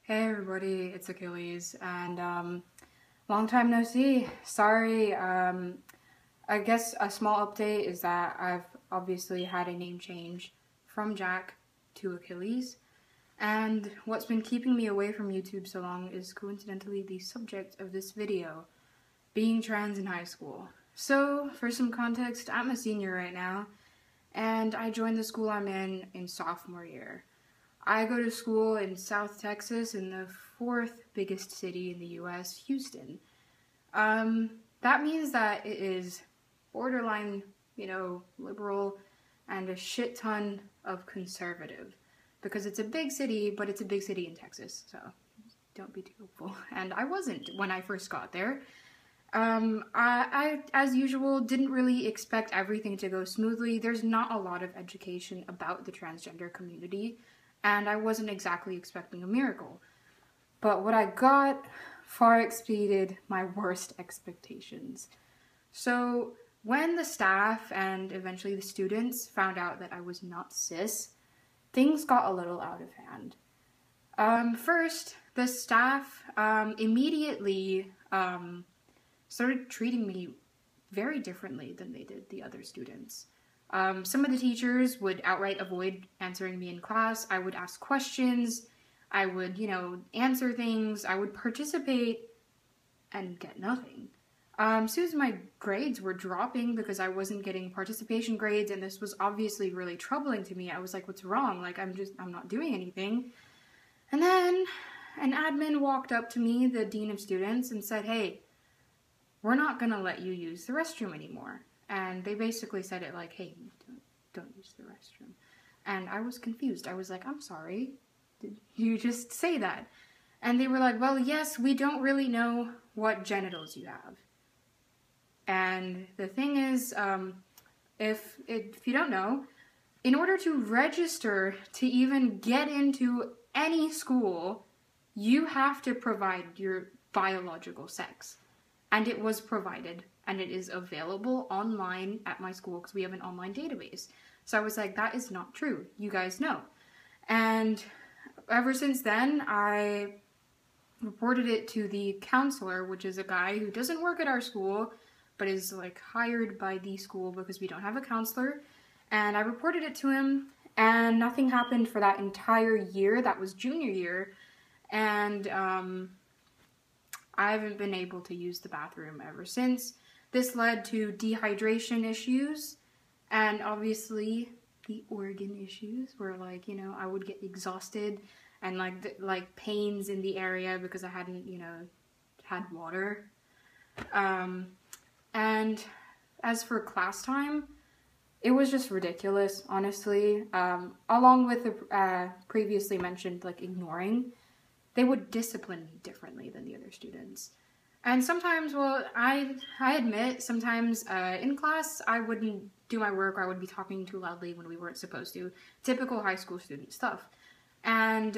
Hey everybody, it's Achilles, and long time no see. Sorry, I guess a small update is that I've obviously had a name change from Jack to Achilles, and what's been keeping me away from YouTube so long is coincidentally the subject of this video, being trans in high school. So, for some context, I'm a senior right now, and I joined the school I'm in sophomore year. I go to school in South Texas, in the fourth biggest city in the US, Houston. That means that it is borderline, liberal and a shit ton of conservative. Because it's a big city, but it's a big city in Texas, so don't be too hopeful. And I wasn't when I first got there. I, as usual, didn't really expect everything to go smoothly. There's not a lot of education about the transgender community, and I wasn't exactly expecting a miracle. But what I got far exceeded my worst expectations. So when the staff and eventually the students found out that I was not cis, things got a little out of hand. First, the staff immediately started treating me very differently than they did the other students. Some of the teachers would outright avoid answering me in class. I would ask questions. I would, answer things. I would participate and get nothing. As soon as my grades were dropping because I wasn't getting participation grades, and this was obviously really troubling to me, I was like, what's wrong? Like, I'm not doing anything. And then an admin walked up to me, the dean of students, and said, hey, we're not gonna let you use the restroom anymore. And they basically said it like, hey, don't use the restroom. And I was confused. I was like, I'm sorry, did you just say that? And they were like, well, yes, we don't really know what genitals you have. And the thing is, if you don't know, in order to register to even get into any school, you have to provide your biological sex. And it was provided, and it is available online at my school because we have an online database. So I was like, that is not true. You guys know. And ever since then, I reported it to the counselor, which is a guy who doesn't work at our school, but is like hired by the school because we don't have a counselor. And I reported it to him, and nothing happened for that entire year. That was junior year. And I haven't been able to use the bathroom ever since. This led to dehydration issues, and obviously the organ issues where, like, I would get exhausted and like pains in the area because I hadn't, had water. And as for class time, it was just ridiculous, honestly. Along with the previously mentioned, like, ignoring, they would discipline me differently than the other students. And sometimes, well, I admit, sometimes in class, I wouldn't do my work, or I would be talking too loudly when we weren't supposed to. Typical high school student stuff. And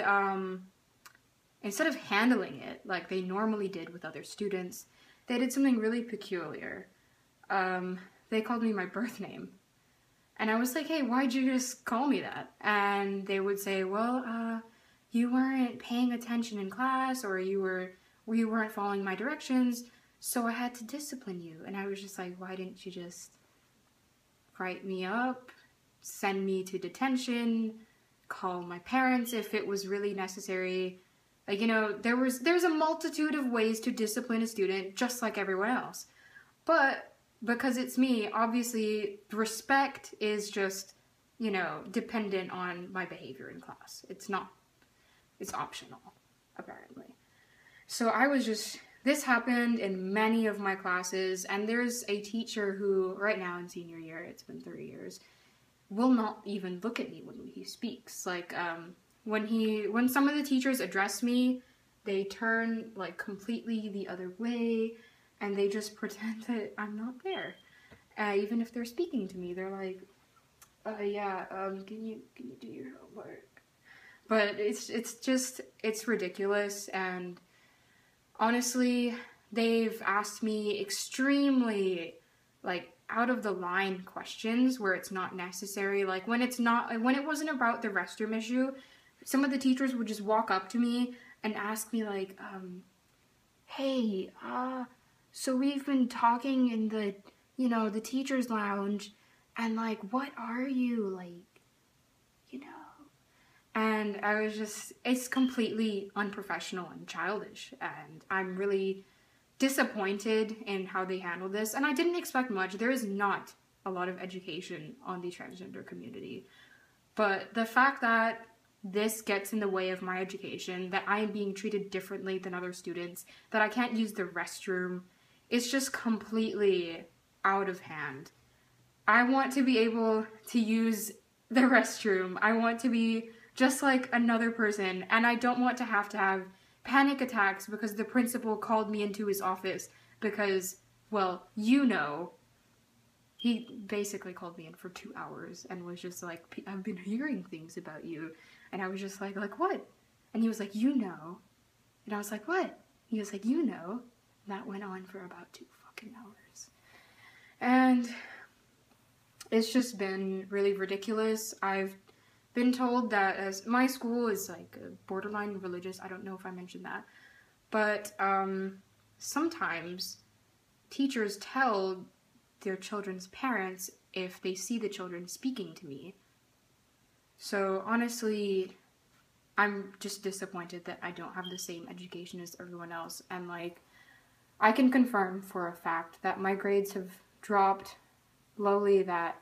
instead of handling it like they normally did with other students, they did something really peculiar. They called me my birth name. And I was like, hey, why'd you just call me that? And they would say, well, you weren't paying attention in class, or you weren't following my directions, so I had to discipline you. And I was just like, why didn't you just write me up, send me to detention, call my parents if it was really necessary? Like, there's a multitude of ways to discipline a student, just like everyone else. But because it's me, obviously respect is just, dependent on my behavior in class. It's optional, apparently. So this happened in many of my classes, and there's a teacher who, right now in senior year, it's been 3 years, will not even look at me when he speaks. Like, when some of the teachers address me, they turn, like, completely the other way, and they just pretend that I'm not there. Even if they're speaking to me, they're like, can you do your homework? But it's ridiculous, and honestly, they've asked me extremely, like, out of the line questions where it's not necessary. Like, when it wasn't about the restroom issue, some of the teachers would just walk up to me and ask me like, hey, so we've been talking in the, the teacher's lounge, and like, what are you, like, you know? And I was just, it's completely unprofessional and childish, and I'm really disappointed in how they handled this, and I didn't expect much. There is not a lot of education on the transgender community, but the fact that this gets in the way of my education, that I am being treated differently than other students, that I can't use the restroom, it's just completely out of hand. I want to be able to use the restroom. I want to be just like another person, and I don't want to have panic attacks because the principal called me into his office because, well, he basically called me in for 2 hours and was just like, I've been hearing things about you. And I was just like what? And he was like, And I was like, what? He was like, And that went on for about 2 fucking hours. And it's just been really ridiculous. I've been told that as my school is like borderline religious. I don't know if I mentioned that. But sometimes teachers tell their children's parents if they see the children speaking to me. So honestly, I'm just disappointed that I don't have the same education as everyone else. And like, I can confirm for a fact that my grades have dropped lowly, that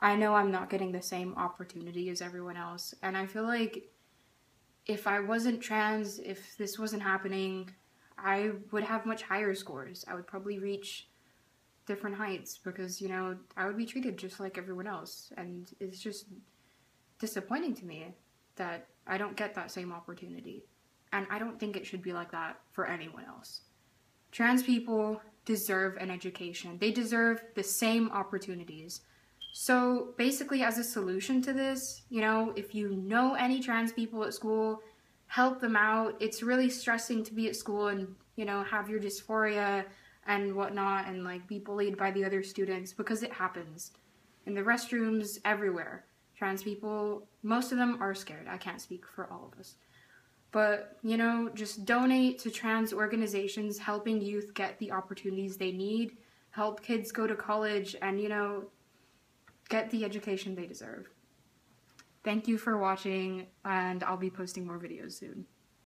I know I'm not getting the same opportunity as everyone else. And I feel like if I wasn't trans, if this wasn't happening, I would have much higher scores. I would probably reach different heights because, I would be treated just like everyone else. And it's just disappointing to me that I don't get that same opportunity. And I don't think it should be like that for anyone else. Trans people deserve an education. They deserve the same opportunities. So basically, as a solution to this, if you know any trans people at school, help them out. It's really stressing to be at school and, have your dysphoria and whatnot and like be bullied by the other students, because it happens. In the restrooms, everywhere. Trans people, most of them are scared. I can't speak for all of us. But, just donate to trans organizations helping youth get the opportunities they need, help kids go to college, and, get the education they deserve. Thank you for watching, and I'll be posting more videos soon.